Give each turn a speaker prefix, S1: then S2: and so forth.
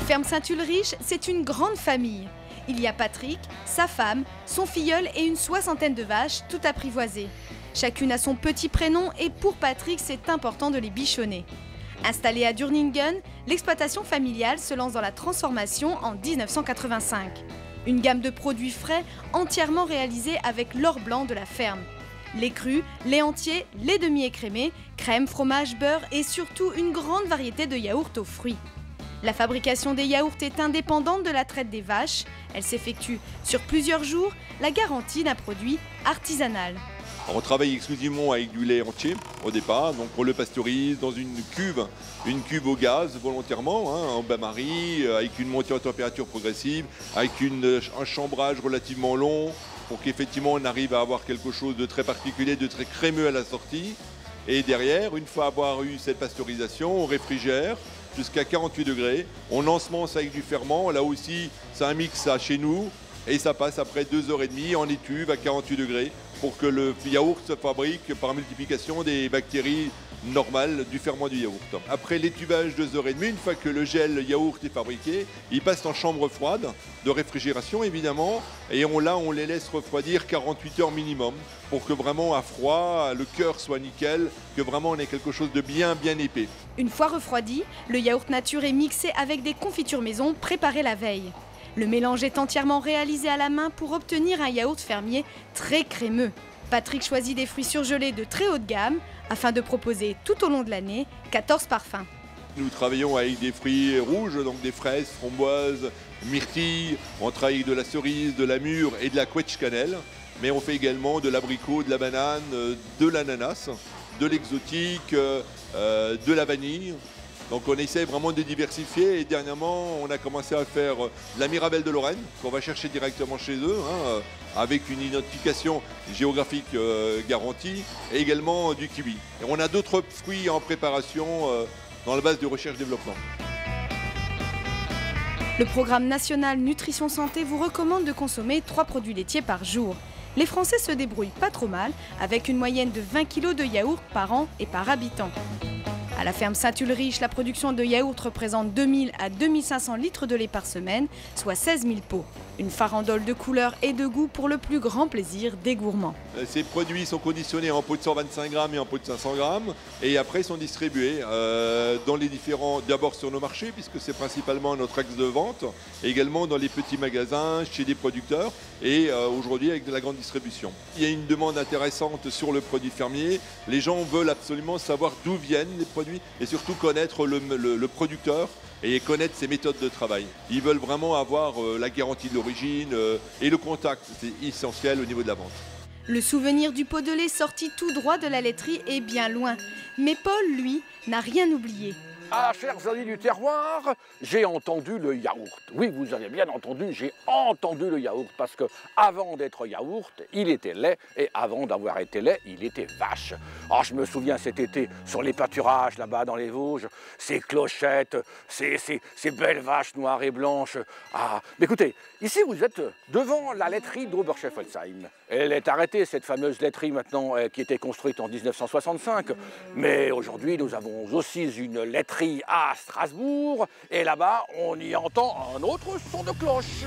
S1: ferme Saint-Ulrich, c'est une grande famille. Il y a Patrick, sa femme, son filleul et une soixantaine de vaches, toutes apprivoisées. Chacune a son petit prénom et pour Patrick, c'est important de les bichonner. Installée à Durningen, l'exploitation familiale se lance dans la transformation en 1985. Une gamme de produits frais entièrement réalisée avec l'or blanc de la ferme. Les crus, les entiers, les demi-écrémés, crème, fromage, beurre et surtout une grande variété de yaourts aux fruits. La fabrication des yaourts est indépendante de la traite des vaches. Elle s'effectue sur plusieurs jours, la garantie d'un produit artisanal.
S2: On travaille exclusivement avec du lait entier au départ, donc on le pasteurise dans une cuve au gaz volontairement, en bain-marie, avec une montée en température progressive, avec un chambrage relativement long pour qu'effectivement on arrive à avoir quelque chose de très particulier, de très crémeux à la sortie. Et derrière, une fois avoir eu cette pasteurisation, on réfrigère jusqu'à 48 degrés. On ensemence avec du ferment, là aussi c'est un mix à chez nous et ça passe après 2h30 en étuve à 48 degrés pour que le yaourt se fabrique par multiplication des bactéries normales du ferment du yaourt. Après l'étuvage 2h30, une fois que le gel yaourt est fabriqué, il passe en chambre froide de réfrigération évidemment et on les laisse refroidir 48 heures minimum pour que vraiment à froid, le cœur soit nickel, que vraiment on ait quelque chose de bien épais.
S1: Une fois refroidi, le yaourt nature est mixé avec des confitures maison préparées la veille. Le mélange est entièrement réalisé à la main pour obtenir un yaourt fermier très crémeux. Patrick choisit des fruits surgelés de très haute gamme afin de proposer tout au long de l'année 14 parfums.
S2: Nous travaillons avec des fruits rouges, donc des fraises, framboises, myrtilles. On travaille avec de la cerise, de la mûre et de la quetch cannelle. Mais on fait également de l'abricot, de la banane, de l'ananas, de l'exotique, de la vanille. Donc on essaie vraiment de diversifier et dernièrement on a commencé à faire la Mirabelle de Lorraine qu'on va chercher directement chez eux avec une identification géographique garantie et également du kiwi. Et on a d'autres fruits en préparation dans la base de recherche-développement.
S1: Le programme national Nutrition Santé vous recommande de consommer 3 produits laitiers par jour. Les Français se débrouillent pas trop mal avec une moyenne de 20 kg de yaourt par an et par habitant. À la ferme Saint-Ulrich, la production de yaourt représente 2000 à 2500 litres de lait par semaine, soit 16 000 pots. Une farandole de couleurs et de goût pour le plus grand plaisir des gourmands.
S2: Ces produits sont conditionnés en pots de 125 grammes et en pots de 500 grammes et après sont distribués dans les différents, d'abord sur nos marchés puisque c'est principalement notre axe de vente, et également dans les petits magasins, chez des producteurs et aujourd'hui avec de la grande distribution. Il y a une demande intéressante sur le produit fermier. Les gens veulent absolument savoir d'où viennent les produits et surtout connaître le producteur et connaître ses méthodes de travail. Ils veulent vraiment avoir la garantie de l'origine et le contact, c'est essentiel au niveau de la vente.
S1: Le souvenir du pot de lait sorti tout droit de la laiterie est bien loin. Mais Paul, lui, n'a rien oublié.
S3: Ah, chers amis du terroir, j'ai entendu le yaourt. Oui, vous avez bien entendu, j'ai entendu le yaourt parce que avant d'être yaourt, il était lait et avant d'avoir été lait, il était vache. Oh, je me souviens cet été sur les pâturages là-bas dans les Vosges, ces clochettes, ces belles vaches noires et blanches. Ah, mais écoutez, ici vous êtes devant la laiterie d'Oberscheffelsheim. Elle est arrêtée, cette fameuse laiterie maintenant qui était construite en 1965. Mais aujourd'hui, nous avons aussi une laiterie à Strasbourg. Et là-bas, on y entend un autre son de cloche.